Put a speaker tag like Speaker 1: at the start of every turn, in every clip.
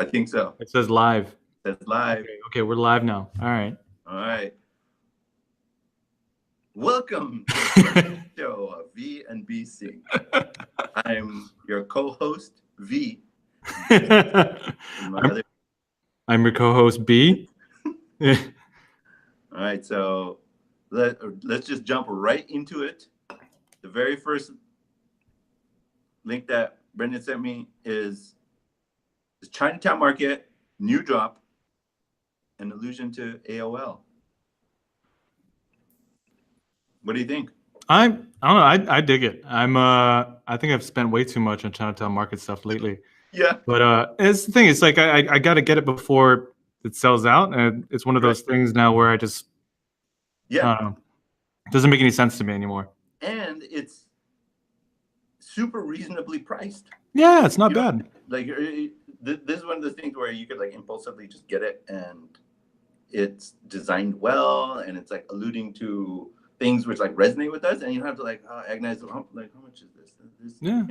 Speaker 1: I think so.
Speaker 2: It says live.
Speaker 1: That's live.
Speaker 2: Okay, we're live now. All right.
Speaker 1: All right. Welcome to the show of V and BC. I'm your co-host, V.
Speaker 2: I'm your co-host, B.
Speaker 1: All right, so let's just jump right into it. The very first link that Brendan sent me is the Chinatown Market, new drop, an allusion to AOL. What do you think?
Speaker 2: I don't know. I dig it. I think I've spent way too much on Chinatown Market stuff lately.
Speaker 1: Yeah.
Speaker 2: But it's the thing. It's like I got to get it before it sells out, and it's one of those things now where I just I don't know. It doesn't make any sense to me anymore.
Speaker 1: And it's super reasonably priced.
Speaker 2: Yeah, it's not bad.
Speaker 1: Like this is one of the things where you could like impulsively just get it, and it's designed well, and it's like alluding to things which like resonate with us, and you don't have to like agonize like how much is this?
Speaker 2: Yeah.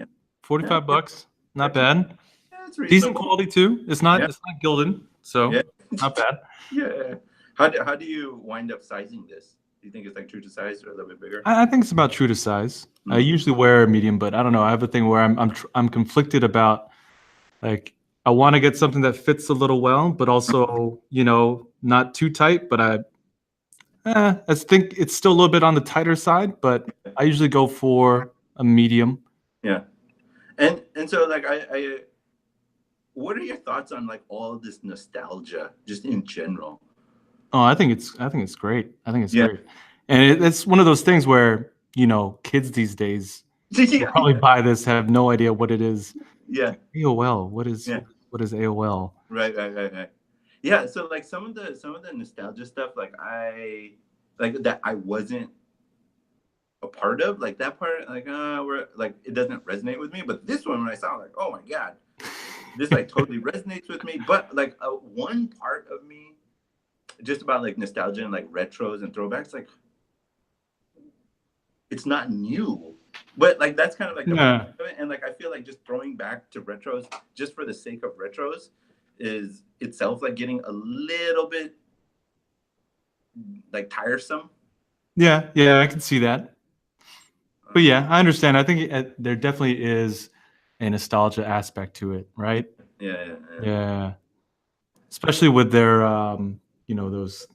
Speaker 2: $45, not bad.
Speaker 1: Yeah, it's reasonable.
Speaker 2: Decent quality too. It's not gilded, so not bad.
Speaker 1: Yeah. How do you wind up sizing this? Do you think it's like true to size or a little bit bigger?
Speaker 2: I think it's about true to size. Mm-hmm. I usually wear a medium, but I don't know. I have a thing where I'm conflicted about like I want to get something that fits a little well, but also not too tight. But I think it's still a little bit on the tighter side. But I usually go for a medium.
Speaker 1: Yeah, and so like I what are your thoughts on like all this nostalgia just in general?
Speaker 2: Oh, I think it's great. I think it's great, and it's one of those things where kids these days probably buy this, have no idea what it is.
Speaker 1: Yeah.
Speaker 2: AOL. What is AOL?
Speaker 1: Right. Yeah. So like some of the nostalgia stuff, like that I wasn't a part of, like that part, like where like it doesn't resonate with me. But this one, when I saw, like, oh my god, this like totally resonates with me. But like one part of me, just about like nostalgia and like retros and throwbacks, like it's not new, but like that's kind of like the point of it. And like I feel like just throwing back to retros just for the sake of retros is itself like getting a little bit like tiresome.
Speaker 2: Yeah, I can see that. But yeah, I understand. I think there definitely is a nostalgia aspect to it, right? Yeah. Especially with their those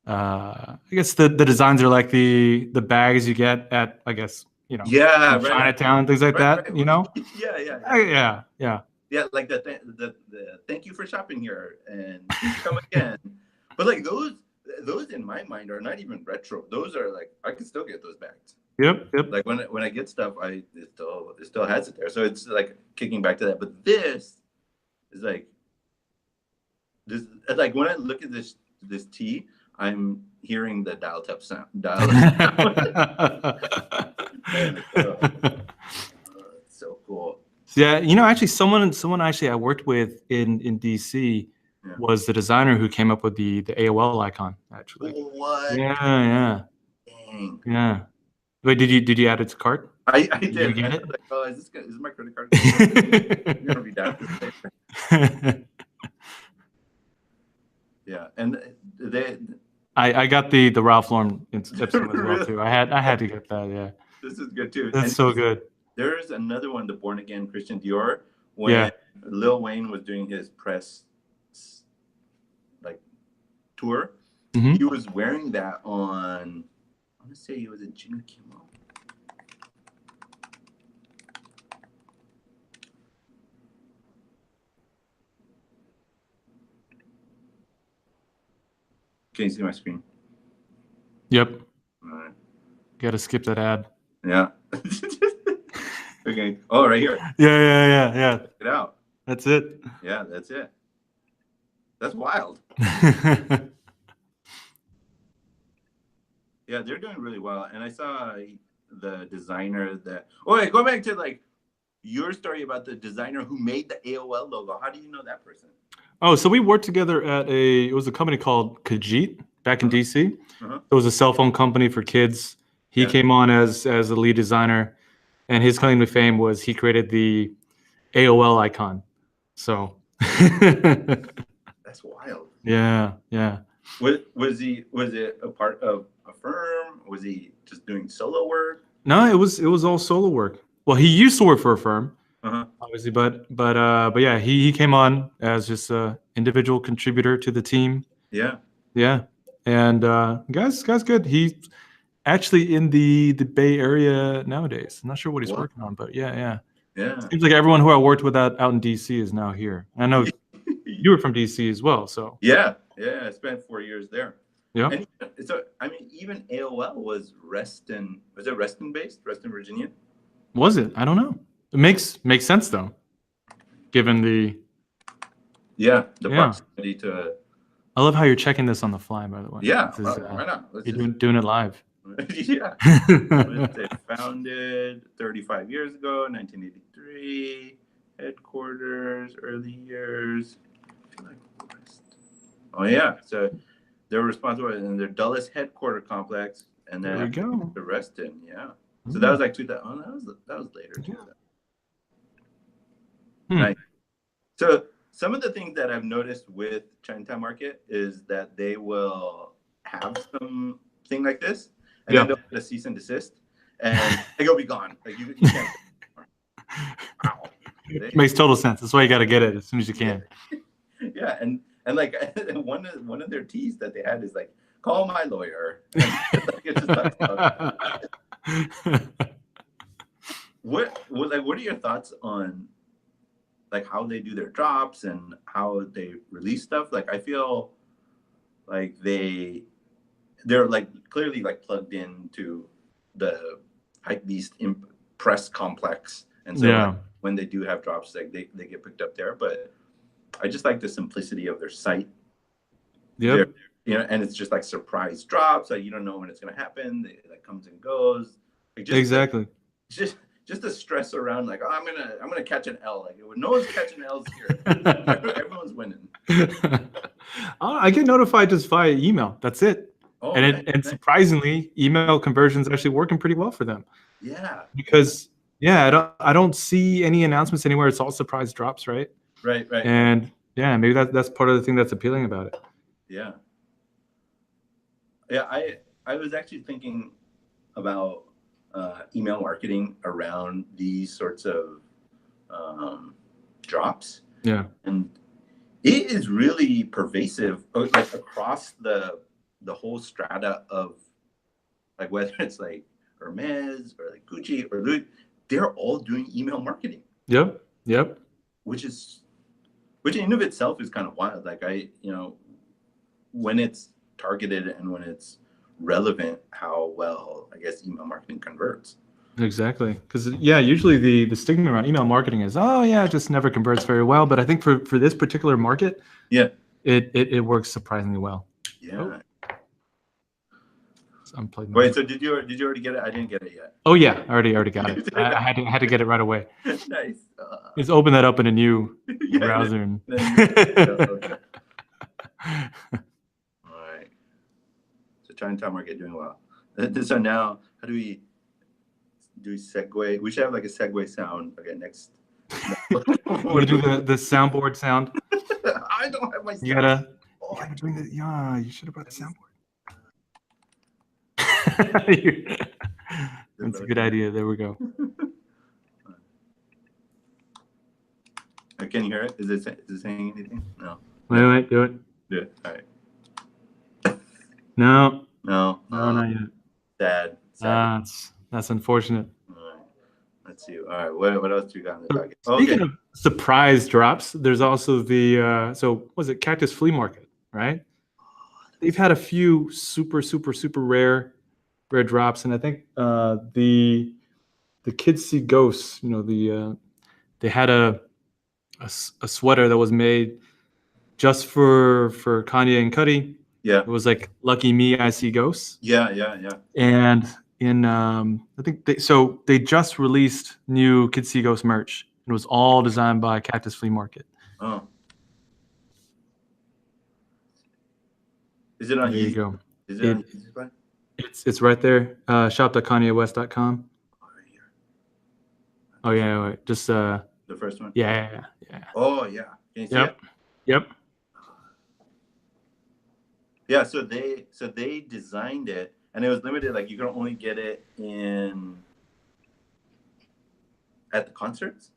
Speaker 2: I guess the designs are like the bags you get at, I guess, Chinatown and things like that,
Speaker 1: Yeah, like the thank you for shopping here and come again. But like those in my mind are not even retro. Those are like I can still get those bags.
Speaker 2: Yep.
Speaker 1: Like when I get stuff, it still has it there. So it's like kicking back to that. But this is like this, like when I look at this tee, I'm hearing the dial-up sound. It's so cool.
Speaker 2: Yeah, actually, someone actually I worked with in DC was the designer who came up with the AOL icon. Actually.
Speaker 1: What?
Speaker 2: Yeah.
Speaker 1: Dang.
Speaker 2: Yeah. Wait, did you add it to cart?
Speaker 1: I did.
Speaker 2: Did you get it?
Speaker 1: Like, oh, is this my credit card? You're gonna be down this Yeah, and
Speaker 2: I got the Ralph Lauren Ipsum as well too. I had to get that. Yeah.
Speaker 1: This is good too.
Speaker 2: That's so good.
Speaker 1: There's another one, the Born Again Christian Dior, when Lil Wayne was doing his press like tour.
Speaker 2: Mm-hmm.
Speaker 1: He was wearing that on. I want to say it was a Jimmy Kimmel. Can you see my screen?
Speaker 2: Yep.
Speaker 1: All right.
Speaker 2: Got to skip that ad.
Speaker 1: Yeah. Okay. Oh, right here.
Speaker 2: Yeah.
Speaker 1: Check it out.
Speaker 2: That's it.
Speaker 1: Yeah, that's it. That's wild. Yeah, they're doing really well. And I saw the designer that. Oh, wait, go back to like your story about the designer who made the AOL logo. How do you know that person?
Speaker 2: Oh, so we worked together at it was a company called Kajit back in DC. It was a cell phone company for kids. He came on as a lead designer, and his claim to fame was he created the AOL icon. So
Speaker 1: That's wild.
Speaker 2: Yeah, yeah.
Speaker 1: Was it a part of a firm? Was he just doing solo work?
Speaker 2: No, it was all solo work. Well, he used to work for a firm,
Speaker 1: Uh-huh.
Speaker 2: obviously, but yeah, he came on as just a individual contributor to the team.
Speaker 1: Yeah.
Speaker 2: Yeah. And guy's good. He's actually in the Bay Area nowadays. I'm not sure what he's working on, but yeah. Seems like everyone who I worked with out in DC is now here. I know you were from DC as well, so.
Speaker 1: Yeah. I spent 4 years there.
Speaker 2: Yeah.
Speaker 1: And so I mean, even AOL was Reston. Was it Reston based? Reston, Virginia?
Speaker 2: Was it? I don't know. It makes sense though, given the
Speaker 1: proximity to.
Speaker 2: I love how you're checking this on the fly, by the way.
Speaker 1: Yeah, why not?
Speaker 2: You're doing it live.
Speaker 1: Yeah. They founded 35 years ago, 1983. Headquarters, early years. Oh yeah, so they're responsible in their Dulles headquarter complex, and then the Reston. Yeah. So that was like 2000. Oh, that was later too. Nice. So some of the things that I've noticed with Chinatown Market is that they will have something like this, and then they'll get a cease and desist, and they'll be gone. Like you can't. Wow.
Speaker 2: Makes total sense. That's why you got to get it as soon as you can.
Speaker 1: Yeah, and like one of their T's that they had is like, call my lawyer. What are your thoughts on like how they do their drops and how they release stuff? Like I feel like they're like clearly like plugged into the Hypebeast press complex, and so like, when they do have drops, like they get picked up there. But I just like the simplicity of their site.
Speaker 2: Yeah.
Speaker 1: And it's just like surprise drops. Like you don't know when it's gonna happen. It like comes and goes. Like,
Speaker 2: exactly.
Speaker 1: Like, just the stress around like, oh, I'm gonna catch an L. Like no one's catching L's here. Everyone's winning.
Speaker 2: I get notified just via email. That's it. Oh, and surprisingly, email conversions actually working pretty well for them.
Speaker 1: Yeah.
Speaker 2: Because I don't see any announcements anywhere. It's all surprise drops, right?
Speaker 1: Right.
Speaker 2: And yeah, maybe that's part of the thing that's appealing about it.
Speaker 1: Yeah. I was actually thinking about email marketing around these sorts of drops.
Speaker 2: Yeah.
Speaker 1: And it is really pervasive, like across the whole strata of like whether it's like Hermes or like Gucci or Louis, they're all doing email marketing.
Speaker 2: Yep.
Speaker 1: Which in of itself is kind of wild. Like when it's targeted and when it's relevant, how well I guess email marketing converts.
Speaker 2: Exactly, because usually the stigma around email marketing is it just never converts very well. But I think for this particular market, it works surprisingly well.
Speaker 1: Yeah.
Speaker 2: Unplugged.
Speaker 1: Wait, so did you already get it? I didn't get it yet.
Speaker 2: Oh yeah, I already got it. I had to get it right away.
Speaker 1: Nice.
Speaker 2: Just open that up in a new browser.
Speaker 1: Okay. All right. So Chinatown Market doing well. So now, how do we segue? We should have like a segue sound. Okay, next.
Speaker 2: Want to do the soundboard sound?
Speaker 1: I don't have my sound.
Speaker 2: You gotta bring the. Yeah, you should have brought the soundboard. That's a good idea. There we go.
Speaker 1: Can you hear it? Is it saying anything? No.
Speaker 2: Wait. Do it.
Speaker 1: Do it. All right.
Speaker 2: No,
Speaker 1: not yet. Sad.
Speaker 2: That's unfortunate.
Speaker 1: All right. Let's see. All right. What else do you got in the docket?
Speaker 2: Speaking of surprise drops, there's also the was it Cactus Flea Market, right? They've had a few super rare drops, and I think the Kids See Ghosts. They had a sweater that was made just for Kanye and Cudi.
Speaker 1: Yeah,
Speaker 2: it was like "Lucky Me, I See Ghosts."
Speaker 1: Yeah.
Speaker 2: And in I think they just released new Kids See Ghosts merch. It was all designed by Cactus Flea Market.
Speaker 1: Oh, is it on?
Speaker 2: There you go.
Speaker 1: Is it on Easy?
Speaker 2: It's right there. Shop.kanyewest.com. Oh yeah, wait. Just
Speaker 1: the first one.
Speaker 2: Yeah.
Speaker 1: Oh yeah. Can you see it?
Speaker 2: Yep.
Speaker 1: Yeah, so they designed it, and it was limited. Like you can only get it at the concerts.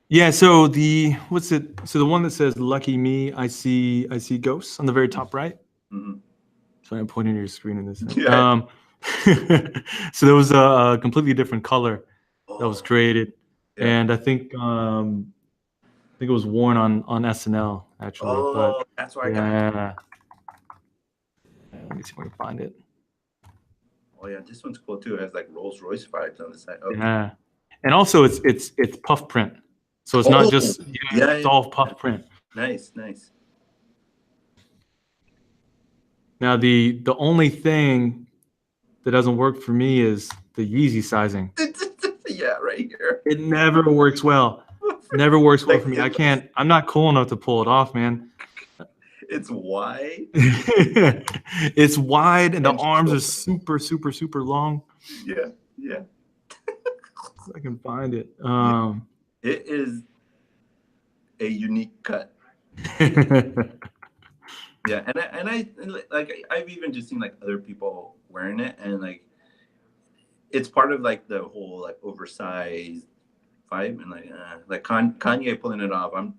Speaker 2: Yeah. So the one that says "Lucky Me," I see ghosts on the very top right.
Speaker 1: Mm-hmm.
Speaker 2: So I'm pointing to your screen in this.
Speaker 1: Yeah.
Speaker 2: So there was a completely different color that was created, and I think it was worn on SNL actually. But
Speaker 1: that's why I got it.
Speaker 2: Let me see if I can find it.
Speaker 1: Oh yeah, this one's cool too. It has like Rolls Royce vibes on the side. Okay.
Speaker 2: Yeah, and also it's puff print, so it's not just it's all puff print.
Speaker 1: Nice.
Speaker 2: Now the only thing that doesn't work for me is the Yeezy sizing.
Speaker 1: Yeah, right here.
Speaker 2: It never works well. Never works well for me. I can't. I'm not cool enough to pull it off, man.
Speaker 1: It's wide.
Speaker 2: It's wide, and the arms are super long.
Speaker 1: Yeah.
Speaker 2: I can find it.
Speaker 1: It is a unique cut. Yeah, and I like I've even just seen like other people wearing it, and like it's part of like the whole like oversized vibe, and like Kanye pulling it off. I'm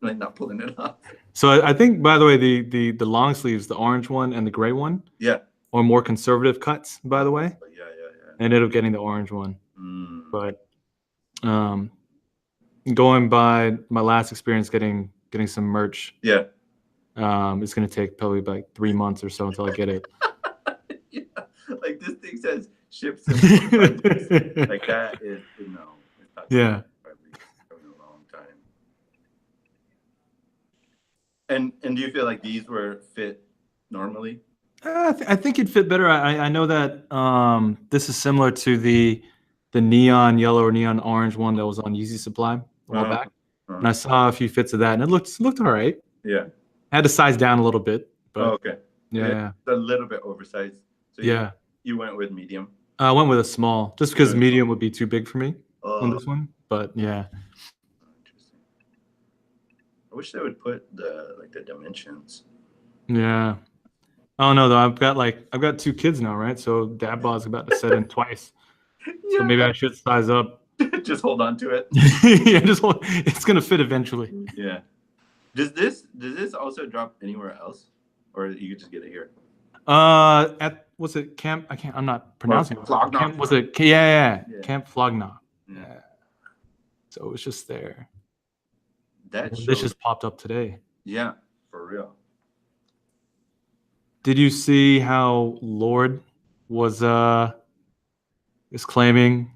Speaker 1: like not pulling it off.
Speaker 2: So I think, by the way, the long sleeves, the orange one and the gray one, are more conservative cuts. By the way,
Speaker 1: yeah.
Speaker 2: I ended up getting the orange one, but going by my last experience getting some merch, it's gonna take probably like 3 months or so until I get it.
Speaker 1: Yeah, like this thing says ships like that is no. It's not
Speaker 2: yeah.
Speaker 1: A long time. And do you feel like these were fit normally?
Speaker 2: I think it fit better. I know that this is similar to the neon yellow or neon orange one that was on Yeezy Supply a while back, and I saw a few fits of that, and it looked all right.
Speaker 1: Yeah,
Speaker 2: I had to size down a little bit, but
Speaker 1: okay.
Speaker 2: Yeah,
Speaker 1: it's a little bit oversized. So you went with medium.
Speaker 2: I went with a small, just because medium would be too big for me on this one. But yeah.
Speaker 1: Interesting. I wish they would put the dimensions.
Speaker 2: Yeah. I don't know though. I've got 2 kids now, right? So dad bod's about to set in twice. So maybe I should size up.
Speaker 1: Just hold on to it.
Speaker 2: Yeah, it's gonna fit eventually.
Speaker 1: Yeah. Does this also drop anywhere else, or you could just get it here?
Speaker 2: Was it Camp? I'm not pronouncing it.
Speaker 1: Camp,
Speaker 2: was it? Yeah. Camp Flogna. Yeah. So it was just there. This just popped up today.
Speaker 1: Yeah, for real.
Speaker 2: Did you see how Lorde was claiming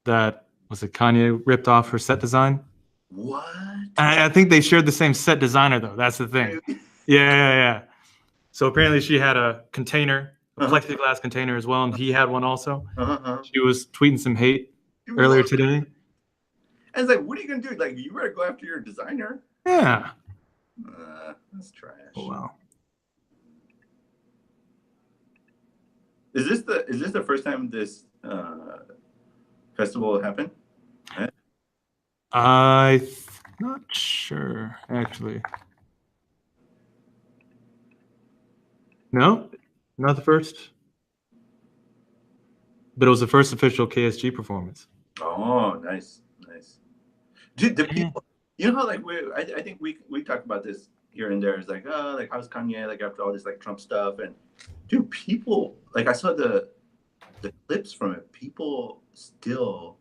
Speaker 2: that Kanye ripped off her set design?
Speaker 1: What?
Speaker 2: I think they shared the same set designer though. That's the thing. Yeah. So apparently she had a container, a plexiglass container as well, and he had one also. She was tweeting some hate earlier today.
Speaker 1: And it's like, what are you gonna do? Like, you better go after your designer.
Speaker 2: Yeah.
Speaker 1: That's trash.
Speaker 2: Oh wow.
Speaker 1: Is this the first time this festival happened?
Speaker 2: I'm not sure, actually. No, not the first. But it was the first official KSG performance.
Speaker 1: Oh, nice. Dude, the people, you know how like I think we talked about this here and there. It's like, oh, like how's Kanye like after all this like Trump stuff, and dude, people like I saw the clips from it. People still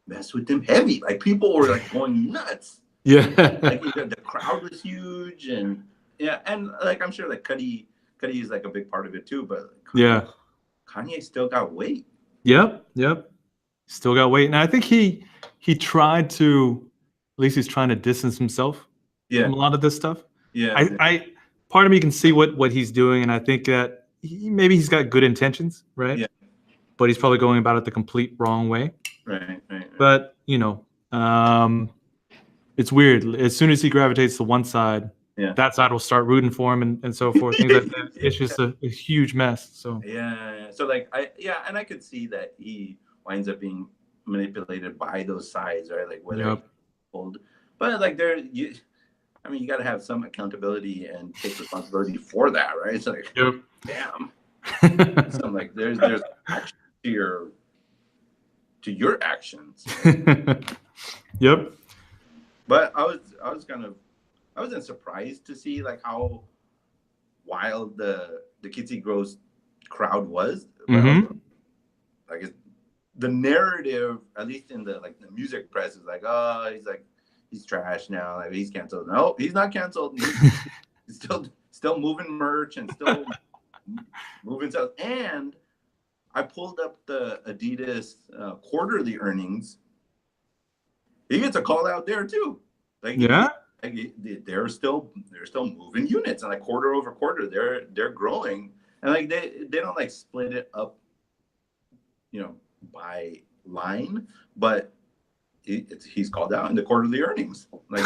Speaker 1: mess with them heavy. Like people were like going nuts.
Speaker 2: Yeah.
Speaker 1: Like the crowd was huge, and like I'm sure like Cudi is like a big part of it too. But Kanye still got weight. Yep.
Speaker 2: Still got weight, and I think he tried to, at least he's trying to distance himself from a lot of this stuff.
Speaker 1: Yeah.
Speaker 2: I part of me can see what he's doing, and I think that maybe he's got good intentions, right?
Speaker 1: Yeah.
Speaker 2: But he's probably going about it the complete wrong way.
Speaker 1: Right.
Speaker 2: But it's weird. As soon as he gravitates to one side, that side will start rooting for him and so forth. Things like that. It's just a huge mess. So
Speaker 1: So like and I could see that he winds up being manipulated by those sides, right? Like whether old, but like I mean, you got to have some accountability and take responsibility for that, right? It's like,
Speaker 2: yep.
Speaker 1: damn. So I'm like, there's action to your actions.
Speaker 2: Yep.
Speaker 1: But I wasn't surprised to see like how wild the Kitsy Gross crowd was.
Speaker 2: Mm-hmm.
Speaker 1: Like the narrative, at least in the music press, is like, oh, he's trash now. Like he's canceled. No, he's not canceled. He's still moving merch and still moving stuff. And I pulled up the Adidas quarterly earnings. He gets a call out there too. Like
Speaker 2: yeah,
Speaker 1: they're still moving units, and like quarter over quarter, they're growing, and like they don't like split it up, by line, but he's called out in the quarterly earnings. Like,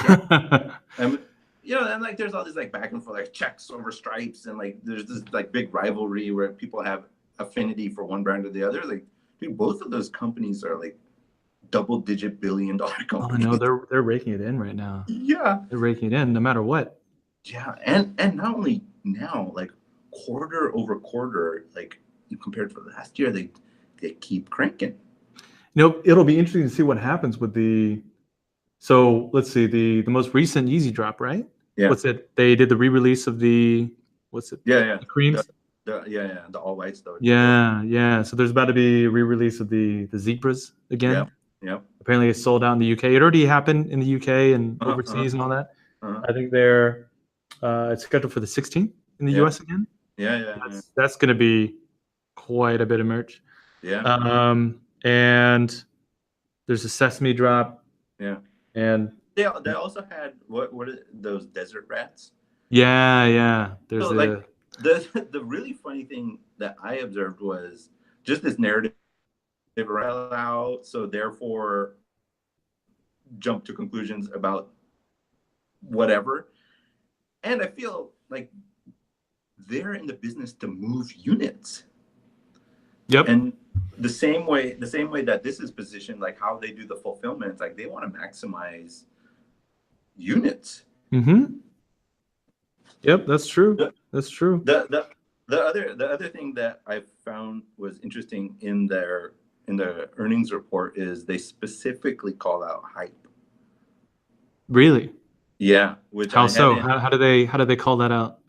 Speaker 1: and and like there's all this like back and forth like checks over stripes, and like there's this like big rivalry where people have affinity for one brand or the other. Like, dude, both of those companies are like double-digit billion-dollar companies.
Speaker 2: Oh no, they're raking it in right now.
Speaker 1: Yeah,
Speaker 2: they're raking it in no matter what.
Speaker 1: Yeah, and not only now, like quarter over quarter, like compared to last year, they keep cranking.
Speaker 2: It'll be interesting to see what happens with the. So let's see the most recent Yeezy drop, right?
Speaker 1: Yeah.
Speaker 2: What's it? They did the re-release of the what's it?
Speaker 1: Yeah.
Speaker 2: The creams.
Speaker 1: The all white stuff.
Speaker 2: Yeah. So there's about to be a re-release of the zebras again.
Speaker 1: Yeah.
Speaker 2: Apparently it's sold out in the UK. It already happened in the UK and overseas and all that. I think they're it's scheduled for the 16th in the US again.
Speaker 1: Yeah.
Speaker 2: That's going to be quite a bit of merch.
Speaker 1: Yeah.
Speaker 2: And there's a sesame drop.
Speaker 1: Yeah.
Speaker 2: And
Speaker 1: they also had what are those desert rats?
Speaker 2: Yeah. There's
Speaker 1: like the really funny thing that I observed was just this narrative out, so therefore jump to conclusions about whatever. And I feel like they're in the business to move units.
Speaker 2: Yep.
Speaker 1: And the same way that this is positioned, like how they do the fulfillment, like they want to maximize units.
Speaker 2: Mm-hmm. Yep, that's true. That's true.
Speaker 1: The other thing that I found was interesting in the earnings report is they specifically call out hype.
Speaker 2: Really?
Speaker 1: Yeah. Which
Speaker 2: how so? How do they call that out?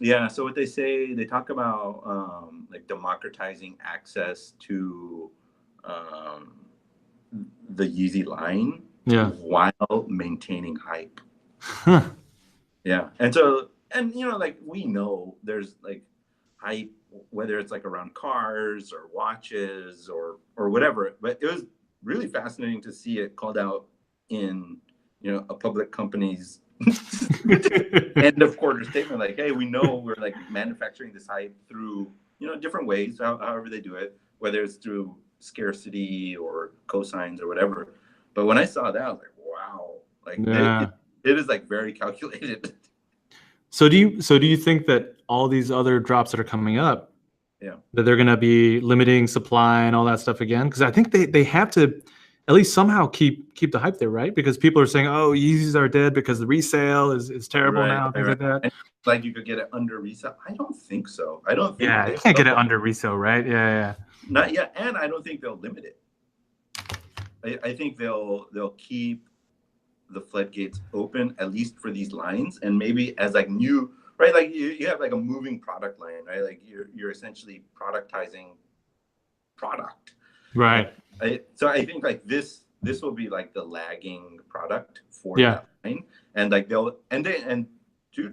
Speaker 1: Yeah. So what they say, they talk about like democratizing access to the Yeezy line, while maintaining hype.
Speaker 2: Huh.
Speaker 1: Yeah. And so, and like we know there's like hype, whether it's like around cars or watches or whatever, but it was really fascinating to see it called out in a public company's end of quarter statement, like, hey, we know we're like manufacturing this hype through different ways, however they do it, whether it's through scarcity or cosigns or whatever. But when I saw that, I was like, wow, like it is like very calculated.
Speaker 2: So do you think that all these other drops that are coming up, that they're going to be limiting supply and all that stuff again? Because I think they have to at least somehow keep the hype there, right? Because people are saying, oh, Yeezys are dead because the resale is terrible now, things like that.
Speaker 1: And like you could get it under resale. I don't think so. I don't think.
Speaker 2: Yeah, you can't get it under resale, right? Yeah.
Speaker 1: Not yet, and I don't think they'll limit it. I think they'll keep the floodgates open, at least for these lines, and maybe as like new, right? Like you have like a moving product line, right? Like you're essentially productizing product,
Speaker 2: right?
Speaker 1: So I think like this will be like the lagging product for that line, and like dude,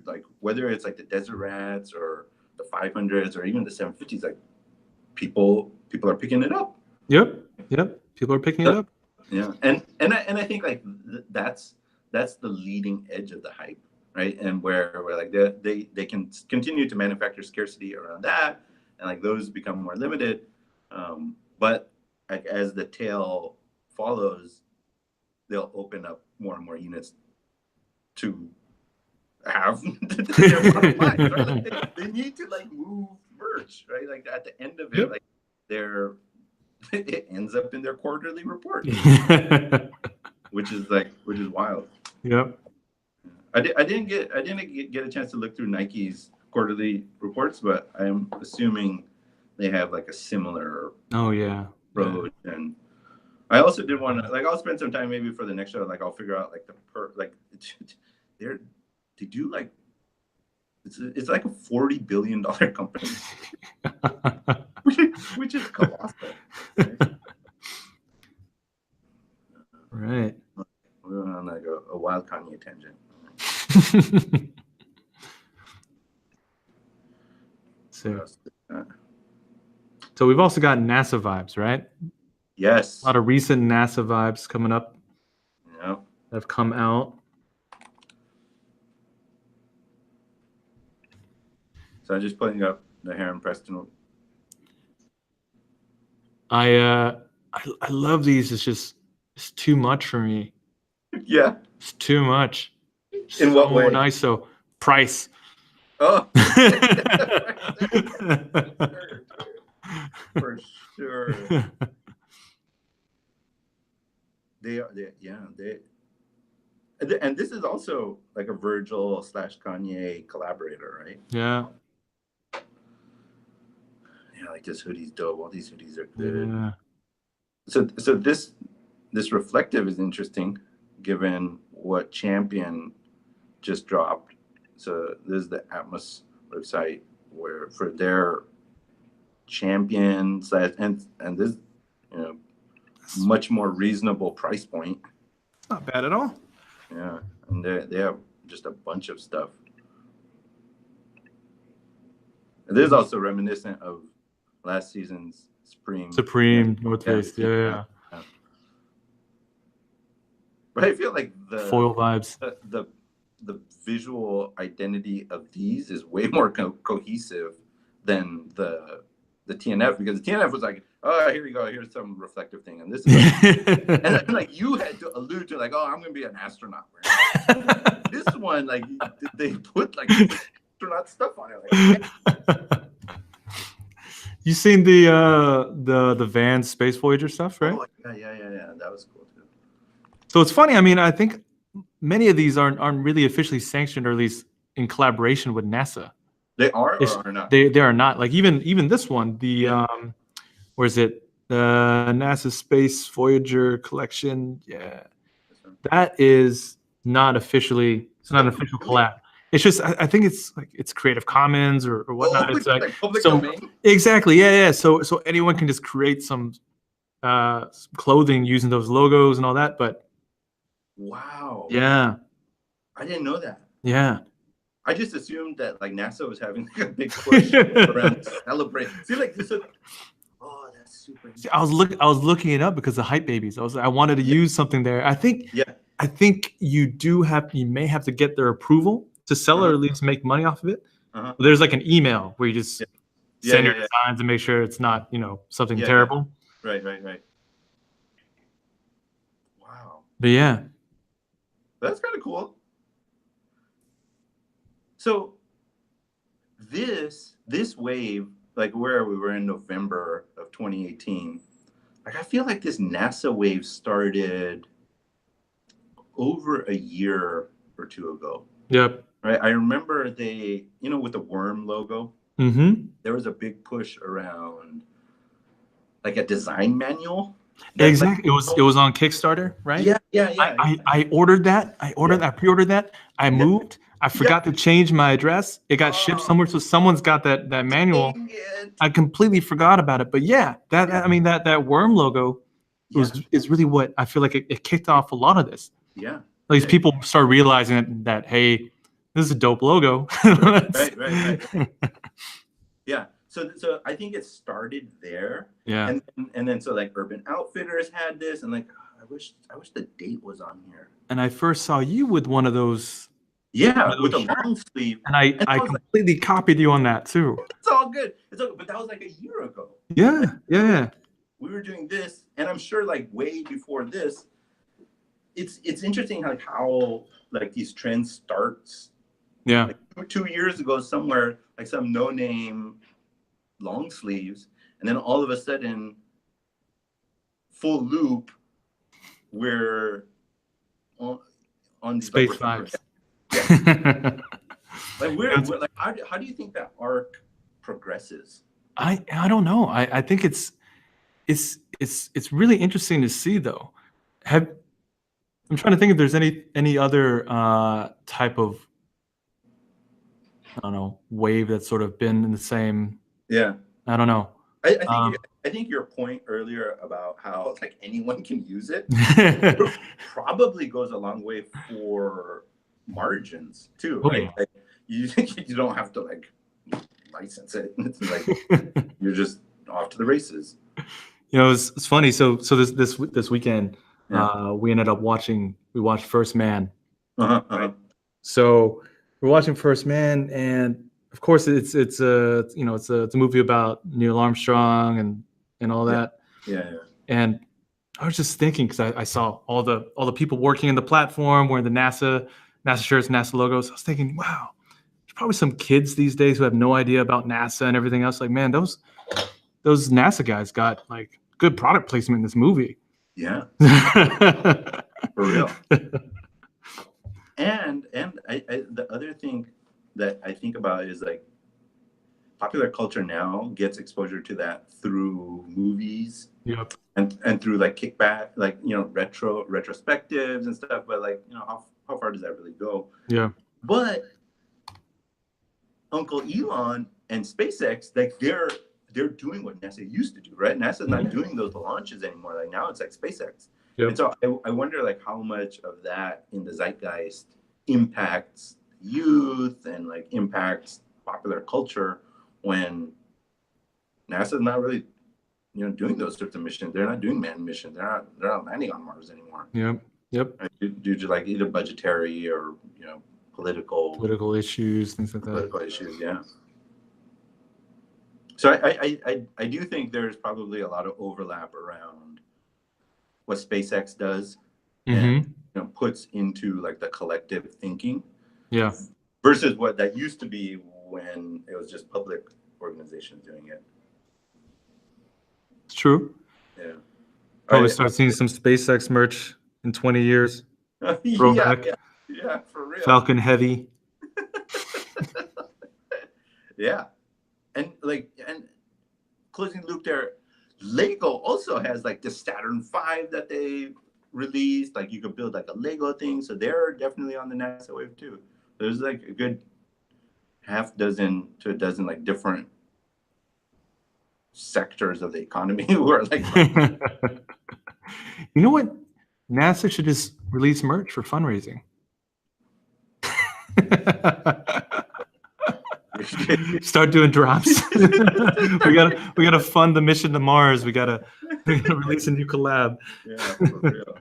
Speaker 1: like whether it's like the Desert Rats or the 500s or even the 750s, like people are picking it up. Yep.
Speaker 2: People are picking it up.
Speaker 1: Yeah, and I think like that's the leading edge of the hype, right? And where like they can continue to manufacture scarcity around that, and like those become more limited. But like as the tail follows, they'll open up more and more units to have their bottom line, right? Like they need to like move merch, right? Like at the end of it, like it ends up in their quarterly report, which is wild.
Speaker 2: Yep.
Speaker 1: I didn't get a chance to look through Nike's quarterly reports, but I'm assuming they have like a similar approach. And I also did want to, like, I'll spend some time maybe for the next show. Like, I'll figure out like they do like it's like a $40 billion company, which is colossal.
Speaker 2: Right.
Speaker 1: We're on like a wild Kanye tangent.
Speaker 2: So we've also got NASA vibes, right?
Speaker 1: Yes.
Speaker 2: A lot of recent NASA vibes coming up.
Speaker 1: Yeah.
Speaker 2: That have come out.
Speaker 1: So I'm just putting up the Heron Preston.
Speaker 2: I love these. It's too much for me.
Speaker 1: Yeah.
Speaker 2: It's too much.
Speaker 1: In what way?
Speaker 2: Nice. So price.
Speaker 1: Oh. For sure. They and this is also like a Virgil / Kanye collaborator, right?
Speaker 2: Yeah.
Speaker 1: Yeah, like this hoodie's dope. All these hoodies are good.
Speaker 2: Yeah.
Speaker 1: So this reflective is interesting, given what Champion just dropped. So this is the Atmos website where for their Champion / and this, you know, much more reasonable price point.
Speaker 2: It's not bad at all.
Speaker 1: Yeah, and they have just a bunch of stuff. And this is also reminiscent of last season's Supreme
Speaker 2: North Face. Yeah.
Speaker 1: But I feel like the
Speaker 2: foil vibes,
Speaker 1: the visual identity of these is way more cohesive than the TNF, because the TNF was like, oh, here you go, here's some reflective thing, and this is like, and like you had to allude to like, oh, I'm gonna be an astronaut. This one, like, they put like astronaut stuff on it. Like,
Speaker 2: you seen the Vans Space Voyager stuff, right?
Speaker 1: Oh, yeah, that was cool too.
Speaker 2: So it's funny. I mean, I think many of these aren't really officially sanctioned, or at least in collaboration with NASA.
Speaker 1: They are or are not?
Speaker 2: They are not. Like even this one, the where is it? The NASA Space Voyager collection. Yeah, that is not officially. It's not an official collab. It's just I think it's like it's Creative Commons or whatnot. It's like
Speaker 1: public domain.
Speaker 2: Exactly. Yeah. So anyone can just create some clothing using those logos and all that. But
Speaker 1: wow.
Speaker 2: Yeah.
Speaker 1: I didn't know that.
Speaker 2: Yeah.
Speaker 1: I just assumed that like NASA was having like a big push around celebrate. See, like this. Oh, that's super.
Speaker 2: See, I was looking it up because of Hype Babies. I wanted to use something there. I think you may have to get their approval to sell or at least make money off of it. There's like an email where you just send your designs and make sure it's not, something terrible.
Speaker 1: Right. Wow.
Speaker 2: But yeah.
Speaker 1: That's kind of cool. So this wave, like where we were in November of 2018, like I feel like this NASA wave started over a year or two ago.
Speaker 2: Yep.
Speaker 1: Right. I remember they, with the worm logo, there was a big push around like a design manual.
Speaker 2: Exactly. It was on Kickstarter, right?
Speaker 1: Yeah.
Speaker 2: I ordered that. I pre-ordered that. I moved. I forgot to change my address. It got shipped somewhere, so someone's got that manual. I completely forgot about it. But yeah, that worm logo is really what I feel like it kicked off a lot of this.
Speaker 1: Yeah.
Speaker 2: Like people start realizing that hey, this is a dope logo.
Speaker 1: Right. Yeah. So I think it started there.
Speaker 2: Yeah.
Speaker 1: And then so like Urban Outfitters had this, and like I wish the date was on here.
Speaker 2: And I first saw you with one of those.
Speaker 1: Yeah, with a long sleeve.
Speaker 2: And I completely copied you on that too.
Speaker 1: It's all good. But that was like a year ago.
Speaker 2: Yeah.
Speaker 1: We were doing this, and I'm sure like way before this. It's interesting how like these trends starts.
Speaker 2: Yeah.
Speaker 1: Like 2 years ago, somewhere like some no-name long sleeves, and then all of a sudden, full loop, we're on these
Speaker 2: space vibes.
Speaker 1: Yeah. Like we're like, how do you think that arc progresses?
Speaker 2: I don't know. I think it's really interesting to see though. I'm trying to think if there's any other type of, I don't know, wave that's sort of been in the same.
Speaker 1: Yeah.
Speaker 2: I don't know.
Speaker 1: I think your point earlier about how like anyone can use it probably goes a long way for margins too,
Speaker 2: Oh,
Speaker 1: right?
Speaker 2: yeah.
Speaker 1: Like you don't have to like license it. It's like you're just off to the races.
Speaker 2: You know, it's funny. So this weekend, we ended up watching. We watched First Man. Right? So we're watching First Man, and of course, it's a it's a movie about Neil Armstrong and all that.
Speaker 1: Yeah.
Speaker 2: And I was just thinking because I saw all the people working in the platform wearing the NASA shirts, NASA logos. I was thinking, wow, there's probably some kids these days who have no idea about NASA and everything else. Like, man, those NASA guys got like good product placement in this movie.
Speaker 1: Yeah. For real. And I the other thing that I think about is like popular culture now gets exposure to that through movies.
Speaker 2: Yep.
Speaker 1: And through like kickback, like, you know, retrospectives and stuff. But like, you know, how far does that really go?
Speaker 2: Yeah.
Speaker 1: But Uncle Elon and SpaceX, like they're doing what NASA used to do, right? NASA's not doing those launches anymore. Like now it's like SpaceX. Yep. And so I wonder like how much of that in the zeitgeist impacts youth and like impacts popular culture when NASA's not really, you know, doing those sorts of missions. They're not doing manned missions. They're not landing on Mars anymore.
Speaker 2: Yep.
Speaker 1: Right? Due to like either budgetary or, you know, political
Speaker 2: issues, things like that.
Speaker 1: Political issues, yeah. So I do think there's probably a lot of overlap around what SpaceX does and, you know, puts into like the collective thinking.
Speaker 2: Yeah.
Speaker 1: Versus what that used to be when it was just public organizations doing it.
Speaker 2: It's true.
Speaker 1: Yeah.
Speaker 2: Probably start seeing some SpaceX merch in 20 years.
Speaker 1: Yeah, for real.
Speaker 2: Falcon Heavy.
Speaker 1: Yeah. And closing the loop there, Lego also has like the Saturn V that they released. Like you could build like a Lego thing. So they're definitely on the NASA wave too. There's like a good half dozen to a dozen like different sectors of the economy who are like
Speaker 2: you know what? NASA should just release merch for fundraising. Start doing drops. we gotta fund the mission to Mars. We gotta release a new collab.
Speaker 1: Yeah, for real.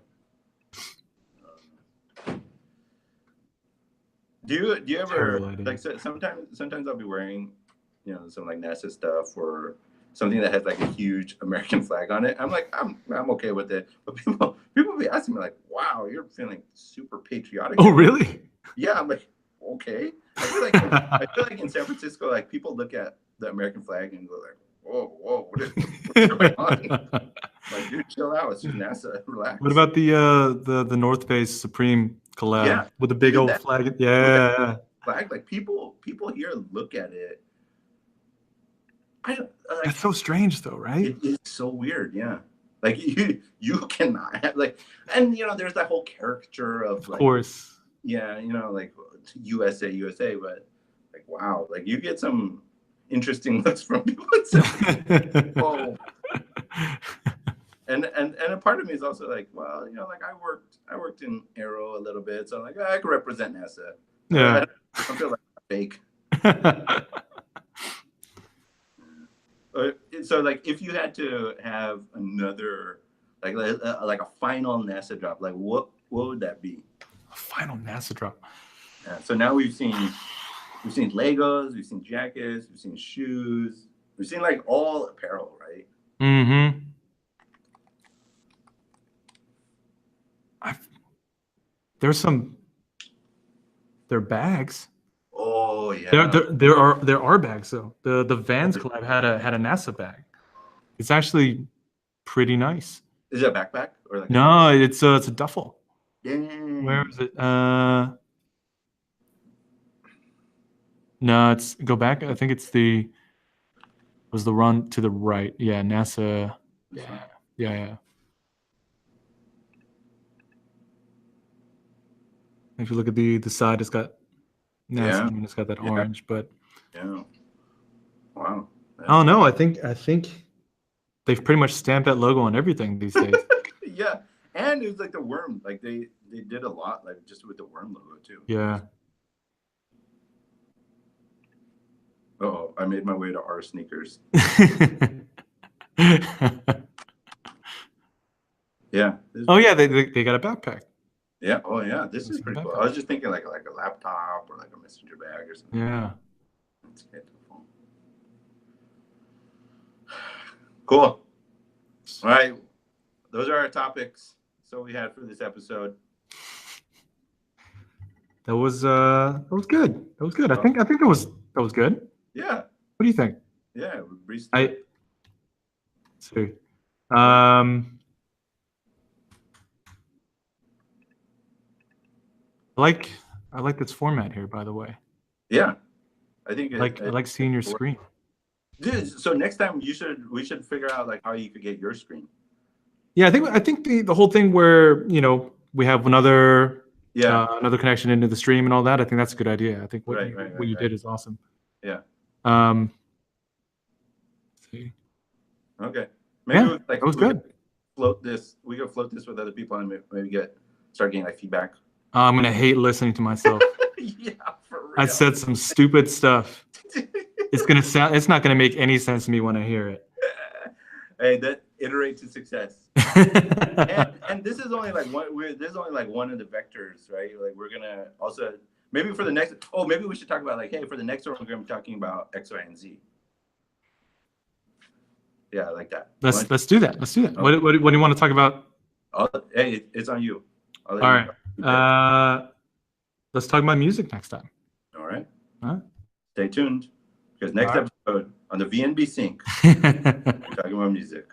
Speaker 1: Do you ever like sometimes I'll be wearing, you know, some like NASA stuff or something that has like a huge American flag on it. I'm like, I'm okay with it. But people be asking me like, wow, you're feeling super patriotic.
Speaker 2: Oh, really?
Speaker 1: Yeah, I'm like, okay. I feel like in San Francisco, like people look at the American flag and go like, whoa, what's going on? Like, dude, chill out. It's just NASA. Relax.
Speaker 2: What about the North Face Supreme collab with the big old flag? Yeah.
Speaker 1: Flag, like people here look at it.
Speaker 2: It's so strange though, right?
Speaker 1: It is so weird, yeah. Like you cannot have like, and you know, there's that whole caricature of like,
Speaker 2: course.
Speaker 1: Yeah, you know, like USA, but like wow, like you get some interesting looks from people. Oh. And a part of me is also like, well, you know, like I worked in Aero a little bit, so like I could represent NASA.
Speaker 2: Yeah.
Speaker 1: I feel like fake. So like if you had to have another like a final NASA drop, like what would that be?
Speaker 2: A final NASA drop.
Speaker 1: Yeah, so now we've seen Legos, we've seen jackets, we've seen shoes, we've seen like all apparel, right?
Speaker 2: Mm-hmm. They're bags.
Speaker 1: Oh yeah.
Speaker 2: There are bags though. The Vans collab had a NASA bag. It's actually pretty nice.
Speaker 1: Is it a backpack or like?
Speaker 2: No, it's a duffel.
Speaker 1: Dang.
Speaker 2: Where is it? No, it's go back. I think it's was the run to the right. Yeah, NASA. Yeah. If you look at the side, it's got NASA and it's got that orange. But
Speaker 1: wow.
Speaker 2: Oh no, I think they've pretty much stamped that logo on everything these days.
Speaker 1: Yeah, and it was like the worm. Like they did a lot, like just with the worm logo too.
Speaker 2: Yeah.
Speaker 1: Oh, I made my way to our sneakers. Yeah.
Speaker 2: Oh yeah, they got a backpack.
Speaker 1: Yeah. Oh yeah, this is pretty cool. I was just thinking like a laptop or like a messenger bag or something.
Speaker 2: Yeah.
Speaker 1: Cool. All right, those are our topics. So we had for this episode.
Speaker 2: That was good. That was good. I think that was good.
Speaker 1: Yeah.
Speaker 2: What do you think?
Speaker 1: Yeah,
Speaker 2: let's see. I like this format here, by the way.
Speaker 1: Yeah, I think
Speaker 2: I like seeing your screen.
Speaker 1: Dude, so next time we should figure out like how you could get your screen.
Speaker 2: Yeah, I think the whole thing where we have another connection into the stream and all that. I think that's a good idea. I think what you did is awesome.
Speaker 1: Yeah.
Speaker 2: Let's see.
Speaker 1: Okay. Maybe
Speaker 2: that was good.
Speaker 1: We could float this with other people and maybe start getting like feedback.
Speaker 2: I'm gonna hate listening to myself.
Speaker 1: Yeah, for real.
Speaker 2: I said some stupid stuff. It's not gonna make any sense to me when I hear it.
Speaker 1: Hey, that iterate to success. and this is only like one of the vectors, right? Like we're gonna also maybe for the next. Oh, maybe we should talk about like, hey, for the next one we're gonna be talking about X, Y, and Z. Yeah, I like that.
Speaker 2: Let's do that. Let's do that. Okay. What do you want to talk about?
Speaker 1: Hey, it's on you.
Speaker 2: All right. Let's talk about music next time.
Speaker 1: All right. Stay tuned because next episode on the VNB Sync, we're talking about music.